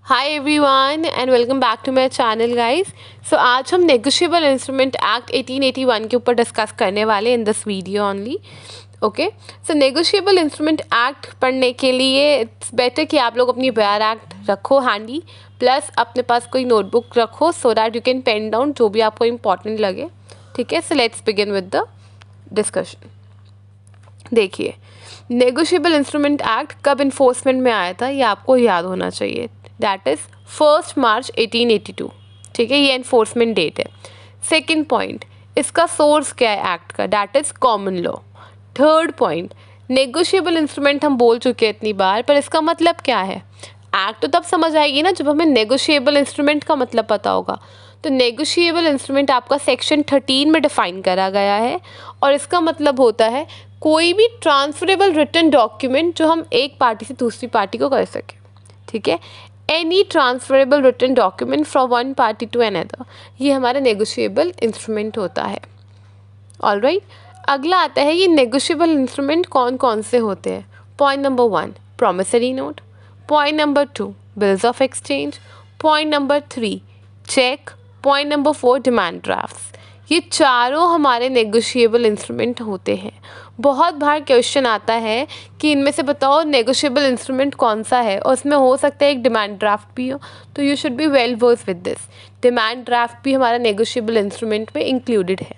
Hi everyone and welcome back to my channel guys. So आज हम negotiable instrument act 1881 के ऊपर discuss करने वाले in this video only. Okay, so negotiable instrument act पढ़ने के लिए इट्स बेटर कि आप लोग अपनी बायर एक्ट रखो हैंडी, प्लस अपने पास कोई नोटबुक रखो so that you can pen down जो भी आपको इम्पॉर्टेंट लगे। ठीक है, so let's begin with the discussion. देखिए, नेगोशिएबल इंस्ट्रूमेंट एक्ट कब इन्फोर्समेंट में आया था ये आपको याद होना चाहिए। That is 1 March 1882। ठीक है, ये इन्फोर्समेंट डेट है। सेकंड पॉइंट, इसका सोर्स क्या है एक्ट का, that is common law. Third point, negotiable instrument हम बोल चुके हैं इतनी बार, पर इसका मतलब क्या है। एक्ट तो तब समझ आएगी ना जब हमें नेगोशिएबल इंस्ट्रूमेंट का मतलब पता होगा। तो नेगोशिएबल इंस्ट्रूमेंट आपका सेक्शन 13 में डिफाइन करा गया है और इसका मतलब होता है कोई भी ट्रांसफरेबल रिटन डॉक्यूमेंट जो हम एक पार्टी से दूसरी पार्टी को कर सकें। ठीक है, any transferable written document from one party to another, ये हमारा नेगोशिएबल इंस्ट्रूमेंट होता है। ऑलराइट, अगला आता है ये नेगोशिएबल इंस्ट्रूमेंट कौन कौन से होते हैं। Point number 1, promissory note. Point number 2, bills of exchange. Point number 3, cheque. Point number 4, demand drafts. ये चारों हमारे नेगोशिएबल इंस्ट्रूमेंट होते हैं। बहुत बार क्वेश्चन आता है कि इनमें से बताओ नेगोशिएबल इंस्ट्रूमेंट कौन सा है, और उसमें हो सकता है एक डिमांड ड्राफ्ट भी हो, तो you should be well versed with this. Demand draft भी हमारा नेगोशिएबल इंस्ट्रूमेंट में इंक्लूडेड है।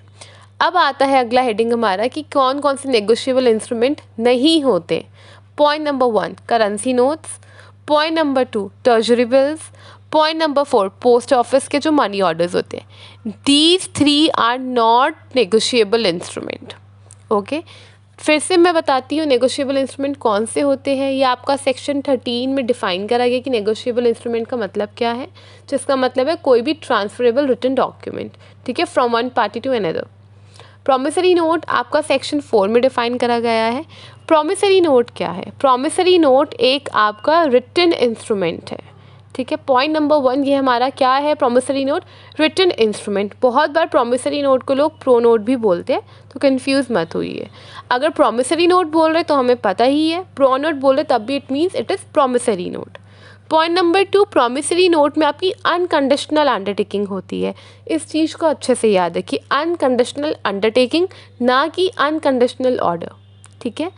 अब आता है अगला हेडिंग हमारा कि कौन कौन से नेगोशिएबल इंस्ट्रूमेंट नहीं होते। Point number 1, currency notes. Point number 2, treasury bills. Point number 4, post office के जो मनी ऑर्डर्स होते हैं। These 3 are not negotiable instrument. Okay, फिर से मैं बताती हूँ नेगोशिएबल इंस्ट्रूमेंट कौन से होते हैं। ये आपका सेक्शन 13 में डिफाइन करा गया कि नेगोशिएबल इंस्ट्रूमेंट का मतलब क्या है, जिसका मतलब है कोई भी ट्रांसफरेबल रिटन डॉक्यूमेंट। ठीक है, from one party to another. Promissory note आपका सेक्शन 4 में डिफाइन करा गया है। प्रॉमिसरी नोट क्या है? प्रॉमिसरी नोट एक आपका रिटन इंस्ट्रूमेंट है। ठीक है, पॉइंट नंबर 1 ये हमारा क्या है, प्रॉमिसरी नोट रिटन इंस्ट्रूमेंट। बहुत बार प्रॉमिसरी नोट को लोग प्रो नोट भी बोलते हैं, तो कंफ्यूज मत होइए। अगर प्रॉमिसरी नोट बोल रहे तो हमें पता ही है, प्रो नोट बोल रहे तब भी it means it is promissory note. Point number 2, promissory note में आपकी अनकंडीशनल अंडरटेकिंग होती है। इस चीज़ को अच्छे से याद रखिए, अनकंडीशनल अंडरटेकिंग, ना कि अनकंडीशनल ऑर्डर। ठीक है।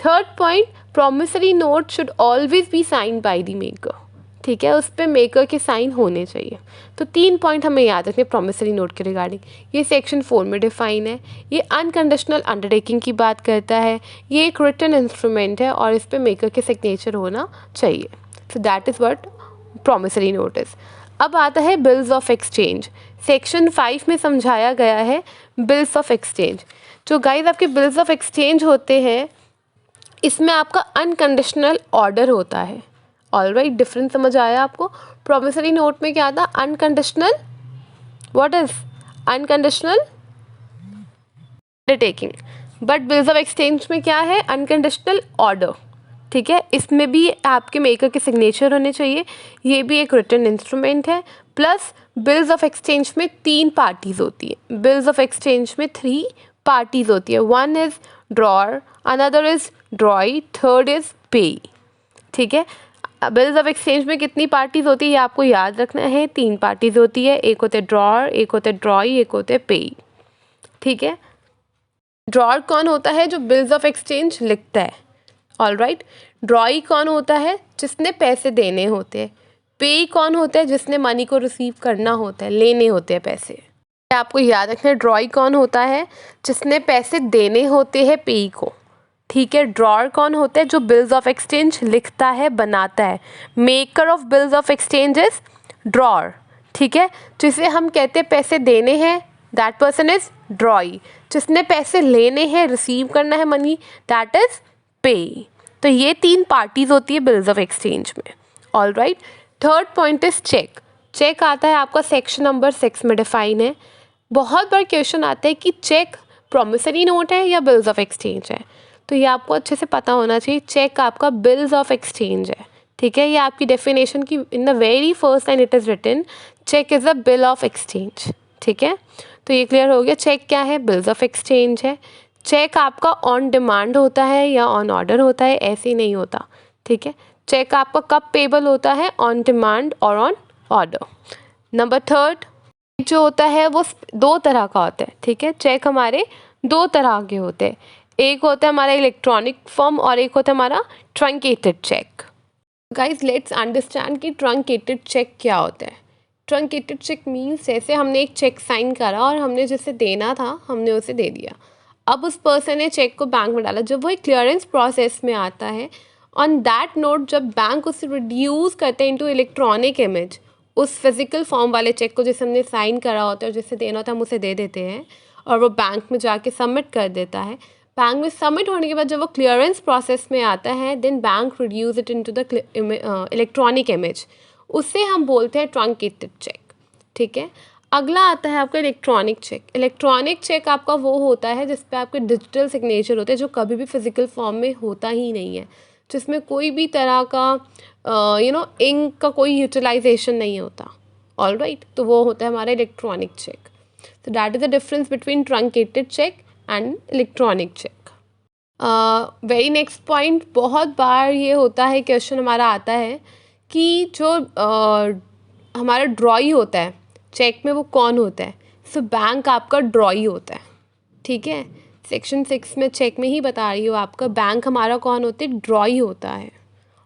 Third point, promissory note should always be sign by the maker. ठीक है, उस पर मेकर के साइन होने चाहिए। तो 3 पॉइंट हमें याद रखने प्रॉमिसरी नोट के रिगार्डिंग। ये सेक्शन 4 में डिफाइन है, ये अनकंडीशनल अंडरटेकिंग की बात करता है, ये एक रिटन इंस्ट्रूमेंट है और इस पर मेकर के सिग्नेचर होना चाहिए। So that is what promissory note is. अब आता है बिल्स ऑफ एक्सचेंज। सेक्शन 5 में समझाया गया है बिल्स ऑफ एक्सचेंज। जो गाइस आपके बिल्स ऑफ एक्सचेंज होते हैं, इसमें आपका अनकंडीशनल ऑर्डर होता है। ऑलराइट, डिफरेंस समझ आया आपको। प्रॉमिसरी नोट में क्या था, unconditional, what is unconditional undertaking, but bills of exchange में क्या है, अनकंडीशनल ऑर्डर। ठीक है, इसमें भी आपके मेकर के सिग्नेचर होने चाहिए। ये भी एक रिटन इंस्ट्रूमेंट है। प्लस बिल्स ऑफ एक्सचेंज में 3 पार्टीज होती है। बिल्स ऑफ एक्सचेंज में 3 पार्टीज होती है। 1 is drawer, another is ड्रॉई, third is पे। ठीक है, बिल्स ऑफ एक्सचेंज में कितनी पार्टीज होती है ये आपको याद रखना है। 3 पार्टीज होती है, एक होते ड्रॉअर, एक होते ड्रॉई, एक होते पे। ठीक है, ड्रॉअर कौन होता है, जो बिल्स ऑफ एक्सचेंज लिखता है। ऑलराइट, ड्रॉई कौन होता है, जिसने पैसे देने होते हैं। पे कौन होता है, जिसने मनी को रिसीव करना होता है, लेने होते हैं पैसे। आपको याद रखना है, ड्रॉई कौन होता है, जिसने पैसे देने होते हैं पे को। ठीक है, ड्रॉअर कौन होता है, जो बिल्स ऑफ एक्सचेंज लिखता है, बनाता है। Maker of bills of exchange is drawer. ठीक है, जिसे हम कहते हैं पैसे देने हैं, दैट पर्सन इज ड्रॉई। जिसने पैसे लेने हैं, रिसीव करना है मनी, दैट इज पे। तो ये 3 पार्टीज होती है बिल्स ऑफ एक्सचेंज में। Alright, third point is cheque. Cheque आता है आपका सेक्शन नंबर 6 में डिफाइन है। बहुत बार क्वेश्चन आता है कि चेक प्रॉमिसरी नोट है या बिल्स ऑफ एक्सचेंज है, तो ये आपको अच्छे से पता होना चाहिए। चेक आपका बिल्स ऑफ एक्सचेंज है। ठीक है, ये आपकी डेफिनेशन की in the very first line it is written, cheque is a bill of exchange. ठीक है, तो ये क्लियर हो गया। चेक क्या है, बिल्स ऑफ एक्सचेंज है। चेक आपका ऑन डिमांड होता है या ऑन ऑर्डर होता है, ऐसे ही नहीं होता। ठीक है, चेक आपका कब पेबल होता है, ऑन डिमांड और ऑन ऑर्डर। नंबर थर्ड जो होता है वो दो तरह का होता है, ठीक है। चेक हमारे दो तरह के होते हैं, एक होता है हमारा इलेक्ट्रॉनिक फॉर्म और एक होता है हमारा truncated check. Guys let's understand कि ट्रंकेटेड चेक क्या होता है। ट्रंकेटेड चेक मीन्स जैसे हमने एक चेक साइन करा और हमने जिसे देना था हमने उसे दे दिया, अब उस पर्सन ने चेक को बैंक में डाला, जब वो एक क्लियरेंस प्रोसेस में आता है, ऑन दैट नोट जब बैंक उसे रिड्यूस करते हैं इनटू इलेक्ट्रॉनिक इमेज, उस फिजिकल फॉर्म वाले चेक को जिसे हमने साइन करा होता है और जिसे देना होता है हम उसे दे देते हैं और वो बैंक में जाके सबमिट कर देता है। बैंक में सबमिट होने के बाद जब वो क्लियरेंस प्रोसेस में आता है, then bank reduce it into the electronic image, उससे हम बोलते हैं ट्रंकेटेड चेक, ठीक है। अगला आता है आपका इलेक्ट्रॉनिक चेक। इलेक्ट्रॉनिक चेक आपका वो होता है जिस पे आपके डिजिटल सिग्नेचर होते हैं, जो कभी भी फिजिकल फॉर्म में होता ही नहीं है, जिसमें कोई भी तरह का इंक का कोई यूटिलाइजेशन नहीं होता। ऑल राइट, तो वो होता है हमारा इलेक्ट्रॉनिक चेक। तो that is the difference between truncated cheque and electronic cheque. Very next point, बहुत बार ये होता है, क्वेश्चन हमारा आता है कि जो हमारा ड्रॉई होता है चेक में वो कौन होता है। सो बैंक आपका ड्रॉई होता है, ठीक है। सेक्शन 6 में चेक में ही बता रही हूँ आपका, बैंक हमारा कौन होता है, ड्रॉई होता है।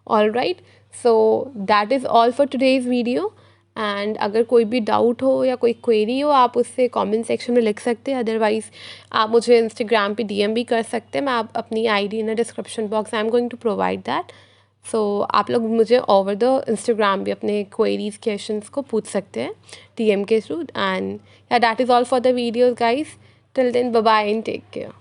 All right, so that is all for today's video. And अगर कोई भी डाउट हो या कोई क्वेरी हो आप उससे कमेंट सेक्शन में लिख सकते हैं, अदरवाइज़ आप मुझे इंस्टाग्राम पे डीएम भी कर सकते हैं। मैं आप अपनी ID in the description box, I am going to provide that. So आप लोग मुझे ओवर द इंस्टाग्राम भी अपने क्वेरीज क्वेश्चंस को पूछ सकते हैं डीएम के थ्रू। एंड या that is all for the videos guys, till then bye bye and take care.